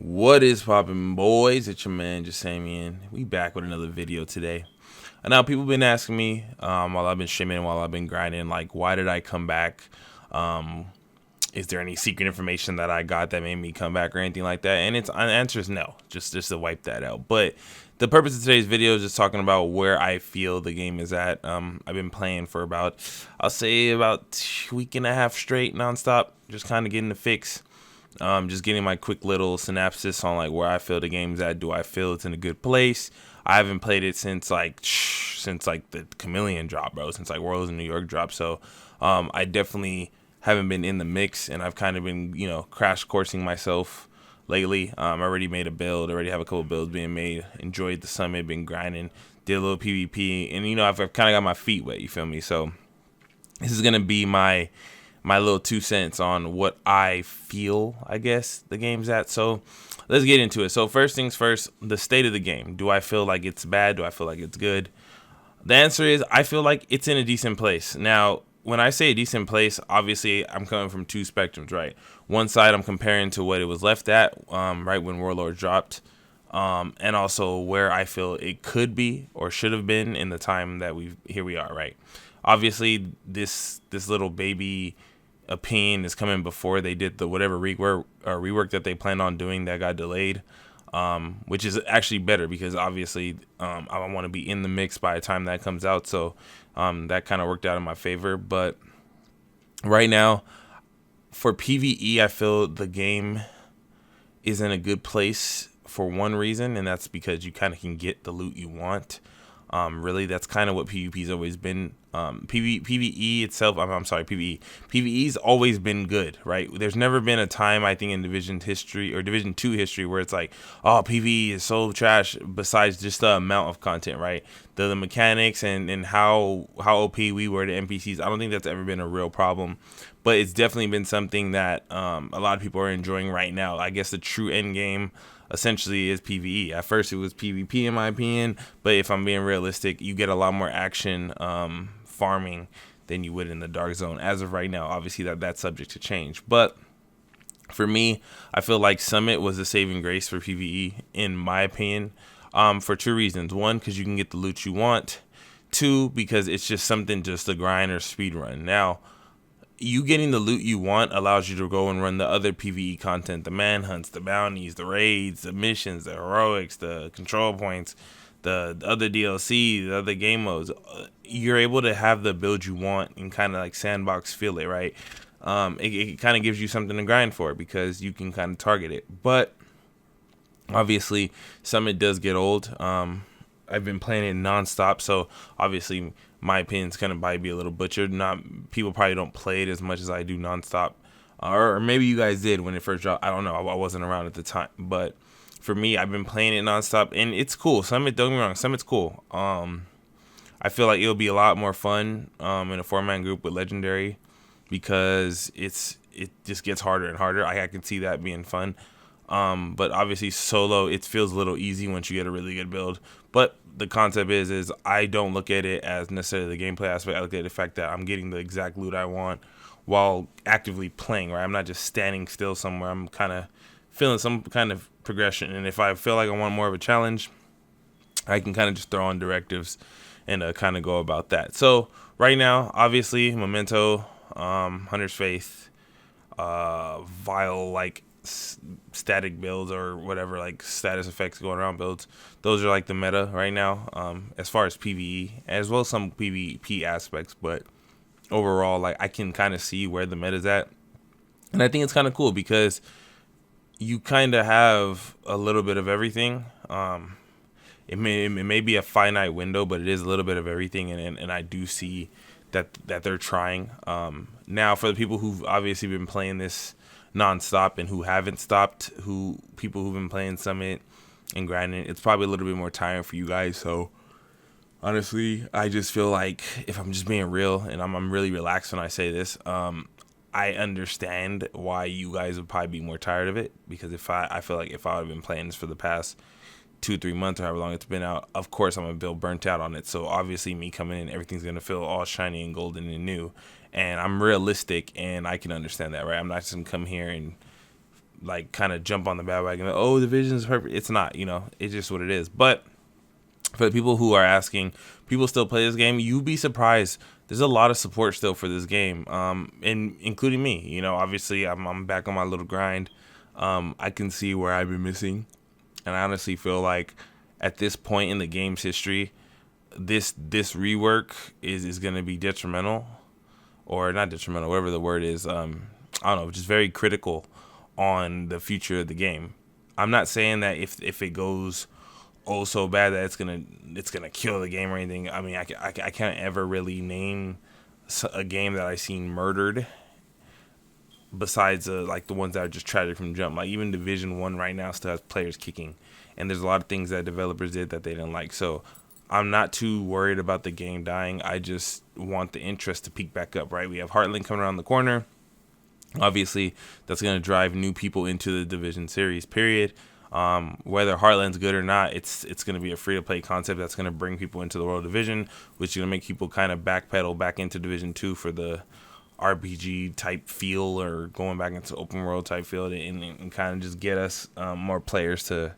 What is poppin', boys? It's your man Jesimein. We back with another video today. And now people been asking me while I've been streaming, while I've been grinding, like, why did I come back? Um, is there any secret information that I got that made me come back or anything like that? And the answer is no. Just to wipe that out. But the purpose of today's video is just talking about where I feel the game is at. I've been playing for I'll say about a week and a half straight nonstop, just kind of getting the fix. Just getting my quick little synopsis on like where I feel the game's at. Do I feel it's in a good place? I haven't played it since like the Chameleon drop, bro. Since like Worlds in New York drop. So I definitely haven't been in the mix, and I've kind of been crash coursing myself lately. I already made a build. Already have a couple builds being made. Enjoyed the summit. Been grinding. Did a little PvP, and I've kind of got my feet wet. You feel me? So this is gonna be my little 2 cents on what I feel, I guess, the game's at. So let's get into it. So first things first, the state of the game. Do I feel like it's bad? Do I feel like it's good? The answer is I feel like it's in a decent place. Now, when I say a decent place, obviously I'm coming from two spectrums, right? One side I'm comparing to what it was left at right when Warlords dropped, and also where I feel it could be or should have been in the time that here we are, right? Obviously, this little baby opinion is coming before they did the whatever rework that they planned on doing that got delayed, which is actually better because obviously I want to be in the mix by the time that comes out. So that kind of worked out in my favor. But right now, for PvE, I feel the game is in a good place for one reason, and that's because you kind of can get the loot you want. Really, that's kind of what PvP's always been. PvE itself, I'm sorry, PvE. PvE's always been good, right? There's never been a time, I think, in Division history or Division 2 history where it's like, oh, PvE is so trash besides just the amount of content, right? The mechanics and how OP we were to NPCs. I don't think that's ever been a real problem, but it's definitely been something that a lot of people are enjoying right now. I guess the true end game essentially is PvE. At first it was PvP in my opinion, but if I'm being realistic, you get a lot more action farming than you would in the dark zone as of right now. Obviously that's subject to change, but for me, I feel like Summit was a saving grace for PvE in my opinion, for two reasons. One, because you can get the loot you want. Two, because it's just something just to grind or speed run. Now, you getting the loot you want allows you to go and run the other PvE content, the manhunts, the bounties, the raids, the missions, the heroics, the control points, the other DLC, the other game modes. You're able to have the build you want and kind of like sandbox feel it, right? It kind of gives you something to grind for because you can kind of target it. But obviously, Summit does get old. I've been playing it nonstop, so obviously my opinion's gonna probably be a little butchered. Not people probably don't play it as much as I do nonstop, or maybe you guys did when it first dropped. I don't know. I wasn't around at the time, but for me, I've been playing it nonstop, and it's cool. Summit, don't get me wrong, Summit's cool. I feel like it'll be a lot more fun in a 4-man group with Legendary because it just gets harder and harder. I can see that being fun. But obviously solo, it feels a little easy once you get a really good build. But the concept is I don't look at it as necessarily the gameplay aspect. I look at the fact that I'm getting the exact loot I want while actively playing, right? I'm not just standing still somewhere. I'm kind of feeling some kind of progression. And if I feel like I want more of a challenge, I can kind of just throw on directives and kind of go about that. So right now, obviously, Memento, Hunter's Faith, Vile, like static builds or whatever, like status effects going around builds, those are like the meta right now, as far as PvE, as well as some PvP aspects. But overall, like, I can kind of see where the meta's at, and I think it's kind of cool because you kind of have a little bit of everything. It may be a finite window, but it is a little bit of everything, and I do see that they're trying. Now, for the people who've obviously been playing this nonstop and who haven't stopped, people who've been playing Summit and grinding, it's probably a little bit more tiring for you guys. So honestly, I just feel like, if I'm just being real, and I'm really relaxed when I say this, I understand why you guys would probably be more tired of it, because I feel like if I would have been playing this for the past 2-3 months or however long it's been out, of course I'm gonna feel burnt out on it. So obviously me coming in, everything's gonna feel all shiny and golden and new, and I'm realistic and I can understand that, right? I'm not just gonna come here and like kind of jump on the bandwagon. Like, oh, Division's perfect. It's not, it's just what it is. But for the people who are asking, people still play this game. You'd be surprised. There's a lot of support still for this game, and including me. Obviously, I'm back on my little grind. I can see where I've been missing, and I honestly feel like at this point in the game's history, this rework is going to be detrimental, or not detrimental, whatever the word is. I don't know, just very critical on the future of the game. I'm not saying that if it goes so bad that it's gonna kill the game or anything. I mean, I can't ever really name a game that I've seen murdered besides like the ones that are just tragic from jump. Like even Division 1 right now still has players kicking, and there's a lot of things that developers did that they didn't like. So I'm not too worried about the game dying. I just want the interest to peak back up, right? We have Heartland coming around the corner. Obviously, that's going to drive new people into the Division series, period. Whether Heartland's good or not, it's going to be a free-to-play concept that's going to bring people into the World Division, which is going to make people kind of backpedal back into Division 2 for the RPG type feel, or going back into open world type feel, and kind of just get us more players to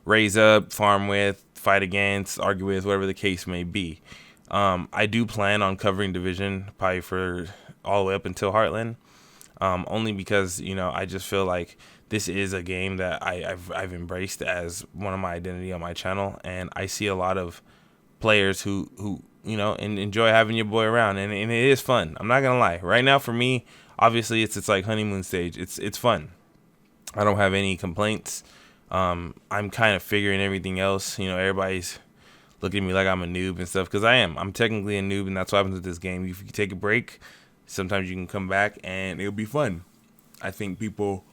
raise up, farm with, fight against, argue with, whatever the case may be. I do plan on covering Division probably for all the way up until Heartland, only because I just feel like this is a game that I've embraced as one of my identity on my channel, and I see a lot of players who and enjoy having your boy around, and it is fun. I'm not gonna lie. Right now for me, obviously it's like honeymoon stage. It's fun. I don't have any complaints. I'm kind of figuring everything else. Everybody's looking at me like I'm a noob and stuff, because I am. I'm technically a noob, and that's what happens with this game. If you take a break, sometimes you can come back and it'll be fun. I think people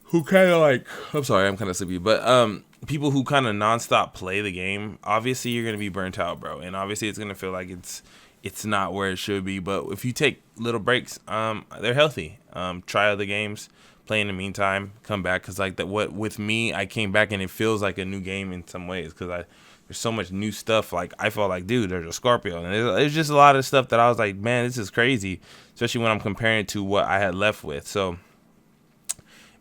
who kind of I'm sorry, I'm kind of sleepy, but people who kind of nonstop play the game, obviously you're gonna be burnt out, bro, and obviously it's gonna feel like it's not where it should be. But if you take little breaks, they're healthy. Try other games, play in the meantime, come back, because what with me, I came back and it feels like a new game in some ways, because there's so much new stuff. Like I felt like, dude, there's a Scorpio, and there's just a lot of stuff that I was like, man, this is crazy, especially when I'm comparing it to what I had left with. So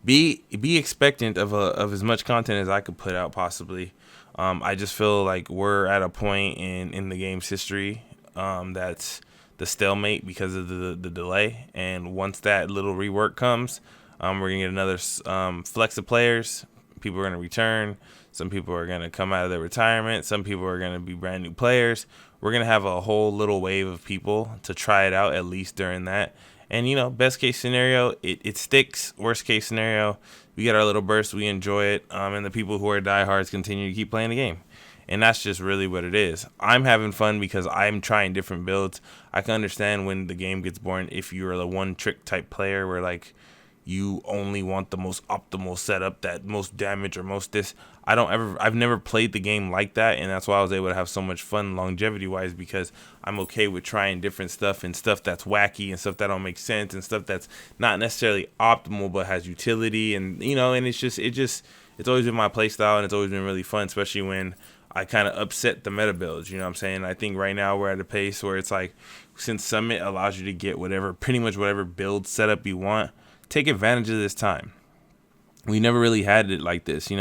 be expectant of as much content as I could put out possibly. I just feel like we're at a point in the game's history that's the stalemate because of the delay, and once that little rework comes, we're gonna get another flex of players. People are gonna return. Some people are gonna come out of their retirement. Some people are gonna be brand new players. We're gonna have a whole little wave of people to try it out, at least during that. And best case scenario, it sticks. Worst case scenario, we get our little burst, we enjoy it, and the people who are diehards continue to keep playing the game. And that's just really what it is. I'm having fun because I'm trying different builds. I can understand when the game gets boring if you're the one trick type player where you only want the most optimal setup, that most damage or most this. I've never played the game like that, and that's why I was able to have so much fun longevity wise, because I'm okay with trying different stuff, and stuff that's wacky and stuff that don't make sense, and stuff that's not necessarily optimal but has utility, and and it's always been my play style, and it's always been really fun, especially when I kind of upset the meta builds. You know what I'm saying? I think right now we're at a pace where it's like, since Summit allows you to get pretty much whatever build setup you want, take advantage of this time. We never really had it like this,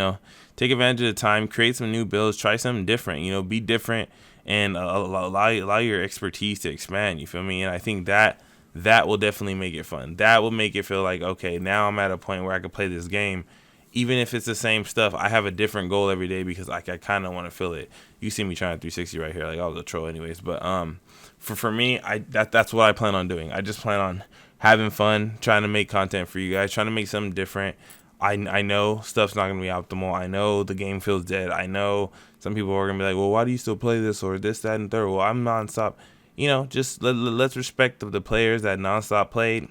Take advantage of the time, create some new builds, try something different, be different, and allow your expertise to expand, you feel me? And I think that will definitely make it fun. That will make it feel like, okay, now I'm at a point where I can play this game. Even if it's the same stuff, I have a different goal every day, because I kind of want to feel it. You see me trying 360 right here, like I was a troll anyways. But for me, that's what I plan on doing. I just plan on having fun, trying to make content for you guys, trying to make something different. I know stuff's not going to be optimal. I know the game feels dead. I know some people are going to be like, well, why do you still play this, or this, that, and third? Well, I'm nonstop. Just let's respect the players that nonstop played.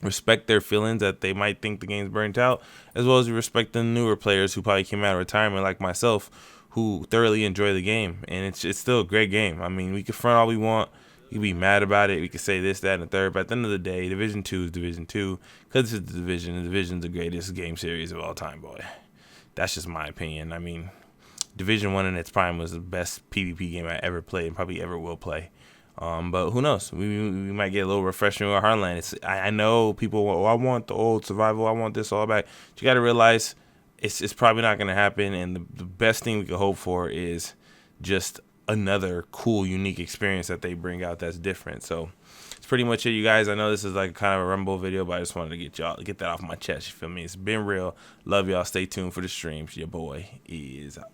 Respect their feelings that they might think the game's burnt out, as well as respect the newer players who probably came out of retirement like myself, who thoroughly enjoy the game. And it's still a great game. I mean, we can front all we want. You can be mad about it. We can say this, that, and the third. But at the end of the day, Division 2 is Division 2, because it's the Division. And Division's the greatest game series of all time, boy. That's just my opinion. I mean, Division 1 in its prime was the best PvP game I ever played and probably ever will play. But who knows? We might get a little refreshing with Heartland. I know people. I want the old survival. I want this all back. But you got to realize it's probably not going to happen. And the best thing we could hope for is just another cool, unique experience that they bring out that's different. So it's pretty much it, you guys. I know this is like kind of a Rumble video, but I just wanted to get that off my chest. You feel me? It's been real. Love y'all. Stay tuned for the streams. Your boy is out.